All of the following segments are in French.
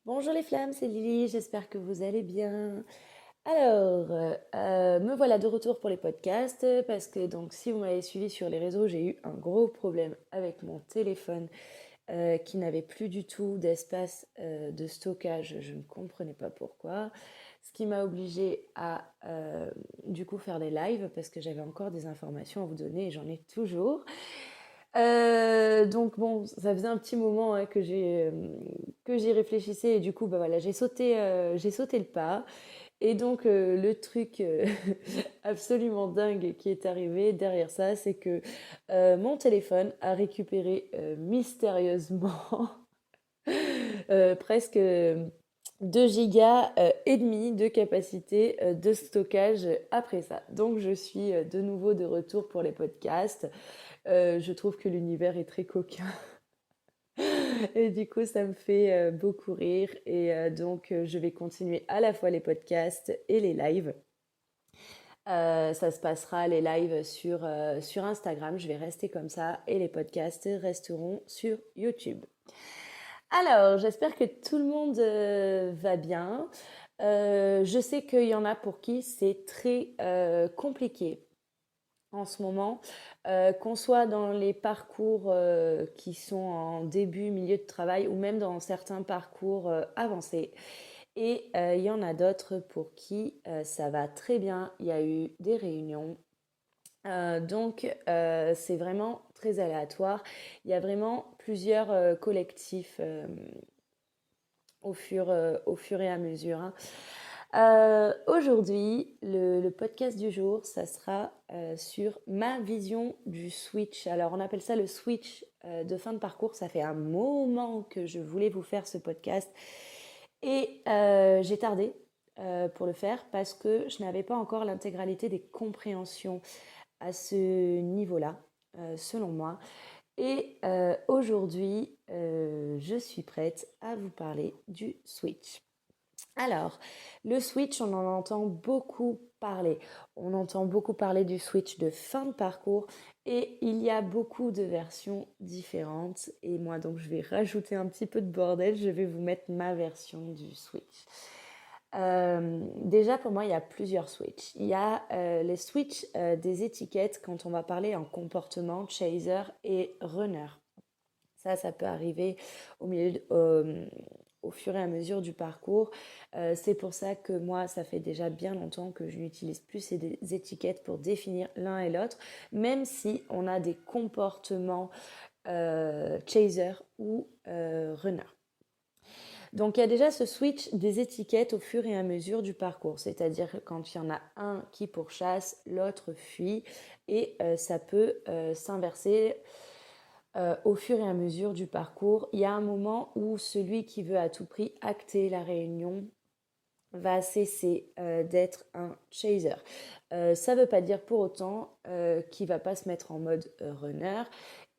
Bonjour les flammes, c'est Lily, j'espère que vous allez bien. Me voilà de retour pour les podcasts parce que donc si vous m'avez suivi sur les réseaux, j'ai eu un gros problème avec mon téléphone qui n'avait plus du tout d'espace de stockage. Je ne comprenais pas pourquoi. Ce qui m'a obligée à du coup faire des lives parce que j'avais encore des informations à vous donner et j'en ai toujours. Donc bon, ça faisait un petit moment hein, que j'y réfléchissais et du coup bah voilà, j'ai sauté le pas et donc le truc absolument dingue qui est arrivé derrière ça, c'est que mon téléphone a récupéré mystérieusement presque 2 gigas et demi de capacité de stockage après ça. Donc je suis de nouveau de retour pour les podcasts. Je trouve que l'univers est très coquin et du coup ça me fait beaucoup rire et je vais continuer à la fois les podcasts et les lives. Ça se passera les lives sur Instagram, je vais rester comme ça et les podcasts resteront sur YouTube. Alors, j'espère que tout le monde va bien. Je sais qu'il y en a pour qui c'est très compliqué en ce moment, qu'on soit dans les parcours qui sont en début, milieu de travail ou même dans certains parcours avancés. Et il y en a d'autres pour qui ça va très bien. Il y a eu des réunions. C'est vraiment très aléatoire. Il y a vraiment plusieurs collectifs au fur et à mesure, hein. Aujourd'hui, le podcast du jour, ça sera sur ma vision du switch. Alors, on appelle ça le switch de fin de parcours. Ça fait un moment que je voulais vous faire ce podcast et j'ai tardé pour le faire parce que je n'avais pas encore l'intégralité des compréhensions à ce niveau-là, selon moi. Et aujourd'hui, je suis prête à vous parler du switch. Alors, le switch, on en entend beaucoup parler. On entend beaucoup parler du switch de fin de parcours et il y a beaucoup de versions différentes. Et moi, donc, je vais rajouter un petit peu de bordel. Je vais vous mettre ma version du switch. Déjà, pour moi, il y a plusieurs switches. Il y a les switches des étiquettes quand on va parler en comportement, chaser et runner. Ça peut arriver au fur et à mesure du parcours. C'est pour ça que moi, ça fait déjà bien longtemps que je n'utilise plus ces étiquettes pour définir l'un et l'autre, même si on a des comportements chaser ou runner. Donc il y a déjà ce switch des étiquettes au fur et à mesure du parcours, c'est-à-dire quand il y en a un qui pourchasse, l'autre fuit, et ça peut s'inverser au fur et à mesure du parcours. Il y a un moment où celui qui veut à tout prix acter la réunion va cesser d'être un chaser. Ça ne veut pas dire pour autant qu'il ne va pas se mettre en mode runner.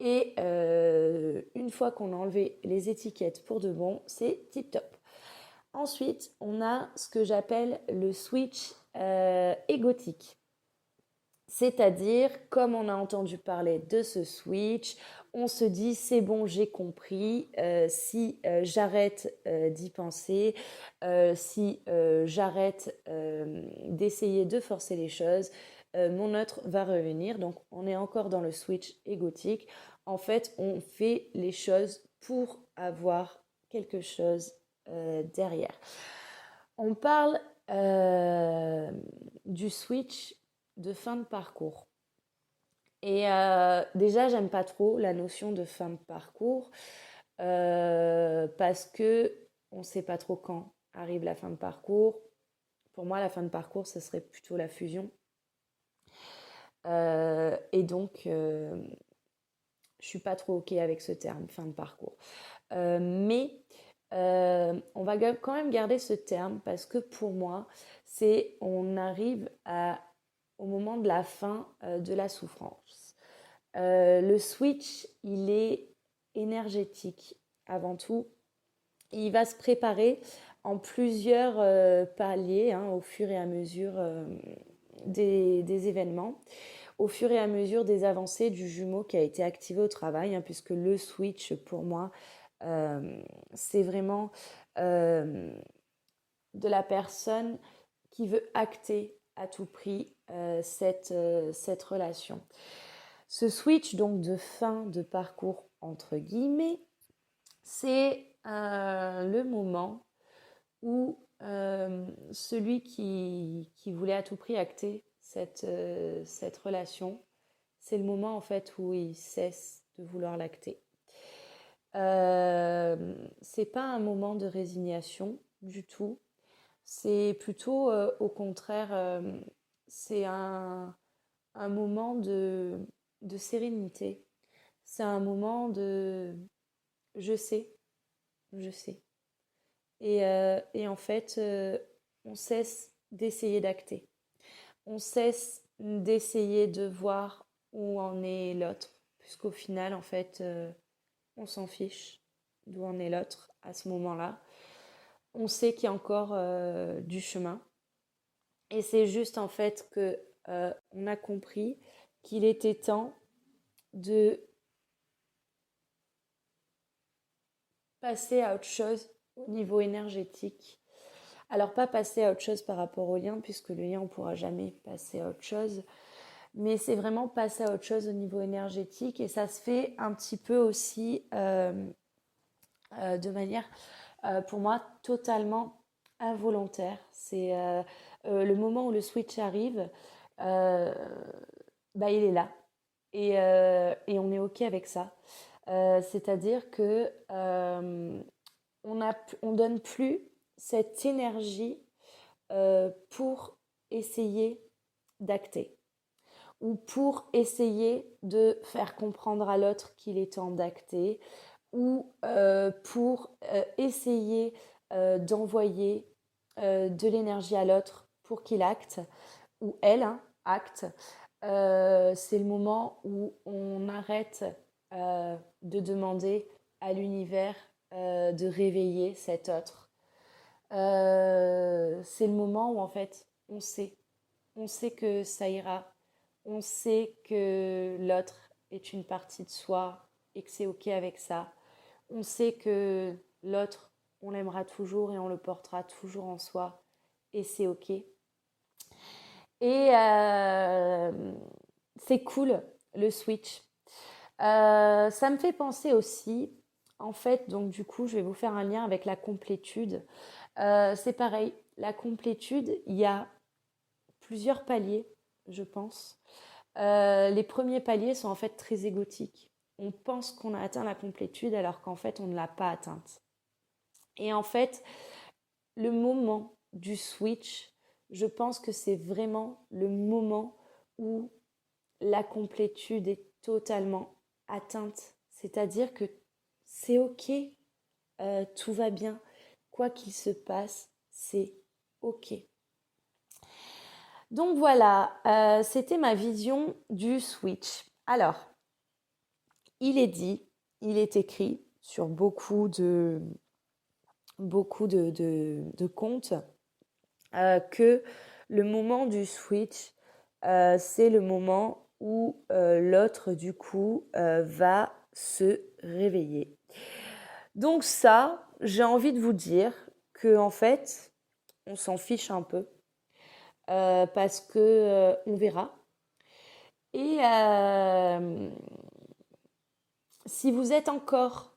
Et une fois qu'on a enlevé les étiquettes pour de bon, c'est tip top. Ensuite, on a ce que j'appelle le switch égotique. C'est-à-dire, comme on a entendu parler de ce switch, on se dit c'est bon, j'ai compris. Si j'arrête d'y penser, si j'arrête d'essayer de forcer les choses, mon autre va revenir. Donc, on est encore dans le switch égotique. En fait, on fait les choses pour avoir quelque chose derrière. On parle du switch de fin de parcours. Et déjà, j'aime pas trop la notion de fin de parcours parce que on sait pas trop quand arrive la fin de parcours. Pour moi, la fin de parcours, ce serait plutôt la fusion. Et donc, je suis pas trop ok avec ce terme, fin de parcours. Mais on va quand même garder ce terme parce que pour moi, c'est on arrive au moment de la fin de la souffrance. Le switch, il est énergétique avant tout. Il va se préparer en plusieurs paliers hein, au fur et à mesure des événements, au fur et à mesure des avancées du jumeau qui a été activé au travail, hein, puisque le switch, pour moi, C'est vraiment de la personne qui veut acter à tout prix cette relation. Ce switch donc de fin de parcours entre guillemets, c'est le moment où celui qui voulait à tout prix acter cette relation, c'est le moment en fait où il cesse de vouloir l'acter. C'est pas un moment de résignation du tout. C'est plutôt, au contraire, c'est un moment de sérénité. C'est un moment de je sais, je sais. Et en fait, on cesse d'essayer d'acter. On cesse d'essayer de voir où en est l'autre, puisqu'au final, en fait, on s'en fiche d'où en est l'autre à ce moment-là. On sait qu'il y a encore du chemin. Et c'est juste en fait que on a compris qu'il était temps de passer à autre chose au niveau énergétique. Alors pas passer à autre chose par rapport au lien, puisque le lien on ne pourra jamais passer à autre chose, mais c'est vraiment passer à autre chose au niveau énergétique et ça se fait un petit peu aussi de manière pour moi totalement involontaire. C'est le moment où le switch arrive, euh, bah, il est là et on est OK avec ça. C'est-à-dire que on donne plus cette énergie pour essayer d'acter ou pour essayer de faire comprendre à l'autre qu'il est temps d'acter ou pour essayer d'envoyer de l'énergie à l'autre pour qu'il acte ou elle acte. C'est le moment où on arrête de demander à l'univers de réveiller cet autre. C'est le moment où en fait on sait que ça ira, on sait que l'autre est une partie de soi et que c'est ok avec ça. On sait que l'autre, on l'aimera toujours et on le portera toujours en soi et c'est ok. Et c'est cool le switch. Ça me fait penser aussi, en fait, donc du coup, je vais vous faire un lien avec la complétude. C'est pareil, la complétude, il y a plusieurs paliers, je pense. Les premiers paliers sont en fait très égotiques. On pense qu'on a atteint la complétude alors qu'en fait, on ne l'a pas atteinte. Et en fait, le moment du switch, je pense que c'est vraiment le moment où la complétude est totalement atteinte. C'est-à-dire que c'est ok, tout va bien, quoi qu'il se passe, c'est ok. Donc voilà, c'était ma vision du switch. Alors, il est dit, il est écrit sur beaucoup de comptes que le moment du switch, c'est le moment où l'autre, du coup, va se réveiller. Donc ça, j'ai envie de vous dire que en fait, on s'en fiche un peu parce que on verra. Et si vous êtes encore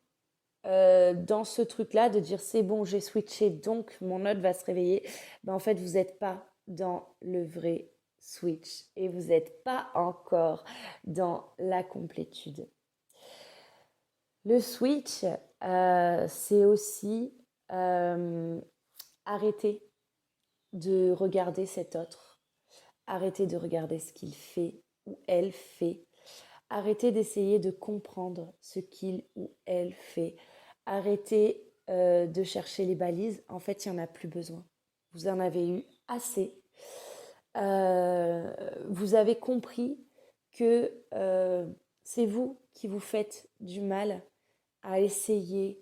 dans ce truc-là de dire c'est bon, j'ai switché, donc mon autre va se réveiller, ben en fait, vous n'êtes pas dans le vrai switch et vous n'êtes pas encore dans la complétude. Le switch, c'est aussi arrêter de regarder cet autre, arrêter de regarder ce qu'il fait ou elle fait, arrêter d'essayer de comprendre ce qu'il ou elle fait, arrêter de chercher les balises, en fait, il n'y en a plus besoin. Vous en avez eu assez. Vous avez compris que c'est vous qui vous faites du mal à essayer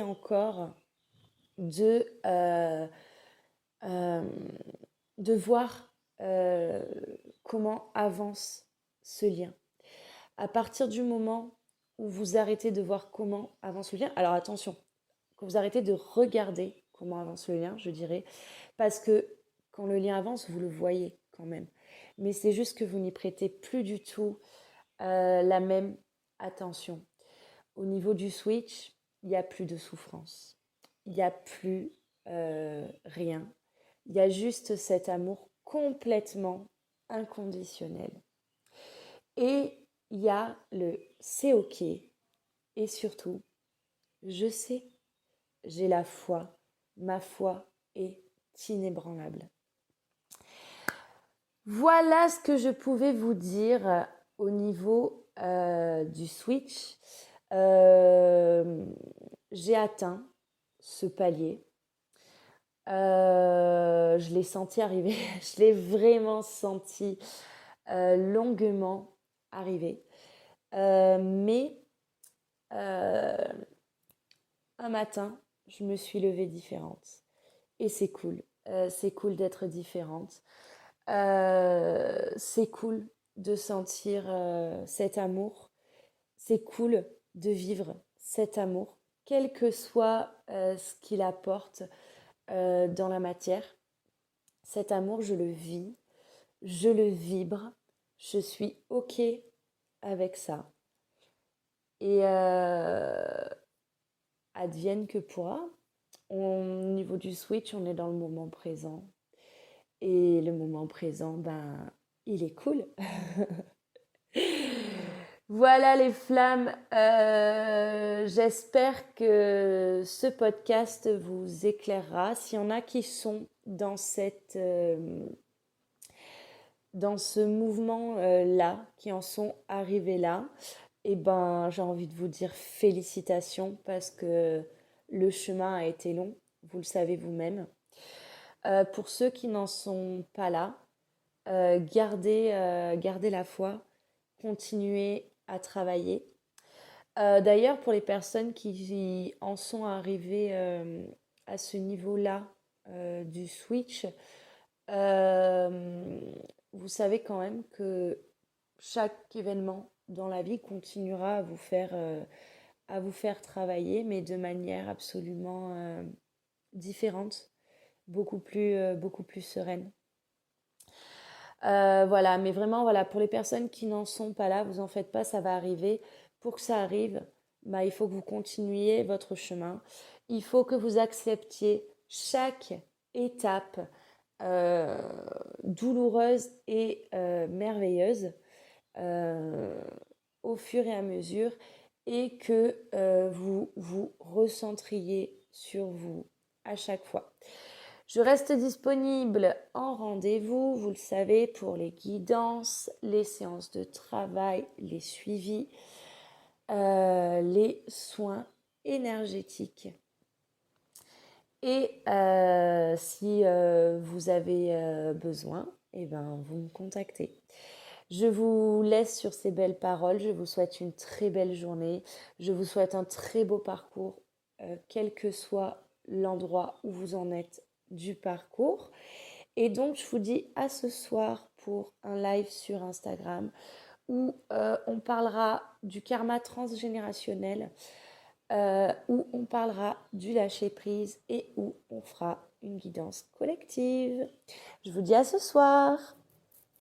encore de, euh, euh, de voir comment avance ce lien. À partir du moment où vous arrêtez de voir comment avance le lien. Alors attention, quand vous arrêtez de regarder comment avance le lien, je dirais, parce que quand le lien avance, vous le voyez quand même. Mais c'est juste que vous n'y prêtez plus du tout la même attention. Au niveau du switch, il n'y a plus de souffrance. Il n'y a plus rien. Il y a juste cet amour complètement inconditionnel. Et il y a le c'est ok. Et surtout, je sais, j'ai la foi. Ma foi est inébranlable. Voilà ce que je pouvais vous dire au niveau du switch. J'ai atteint ce palier. Je l'ai senti arriver, je l'ai vraiment senti longuement arriver. Mais un matin, je me suis levée différente. Et c'est cool. C'est cool d'être différente. C'est cool de sentir cet amour. C'est cool de vivre cet amour, quel que soit ce qu'il apporte dans la matière. Cet amour, je le vis, je le vibre, je suis OK avec ça. Et advienne que pourra. Au niveau du switch, on est dans le moment présent. Et le moment présent, ben, il est cool. Voilà les flammes, j'espère que ce podcast vous éclairera. S'il y en a qui sont dans dans ce mouvement-là, qui en sont arrivés là, eh ben, j'ai envie de vous dire félicitations parce que le chemin a été long, vous le savez vous-même. Pour ceux qui n'en sont pas là, gardez la foi, continuez à travailler. D'ailleurs, pour les personnes qui en sont arrivées à ce niveau-là du switch, euh, vous savez quand même que chaque événement dans la vie continuera à vous faire travailler, mais de manière absolument différente, beaucoup plus sereine. Voilà, mais vraiment, voilà, pour les personnes qui n'en sont pas là, vous en faites pas, ça va arriver. Pour que ça arrive, bah, il faut que vous continuiez votre chemin. Il faut que vous acceptiez chaque étape euh, douloureuse et merveilleuse euh, au fur et à mesure et que vous vous recentriez sur vous à chaque fois. Je reste disponible en rendez-vous, vous le savez, pour les guidances, les séances de travail, les suivis, les soins énergétiques. Et si vous avez besoin, eh ben, vous me contactez. Je vous laisse sur ces belles paroles. Je vous souhaite une très belle journée. Je vous souhaite un très beau parcours, quel que soit l'endroit où vous en êtes du parcours. Et donc, je vous dis à ce soir pour un live sur Instagram où on parlera du karma transgénérationnel, où on parlera du lâcher-prise et où on fera une guidance collective. Je vous dis à ce soir.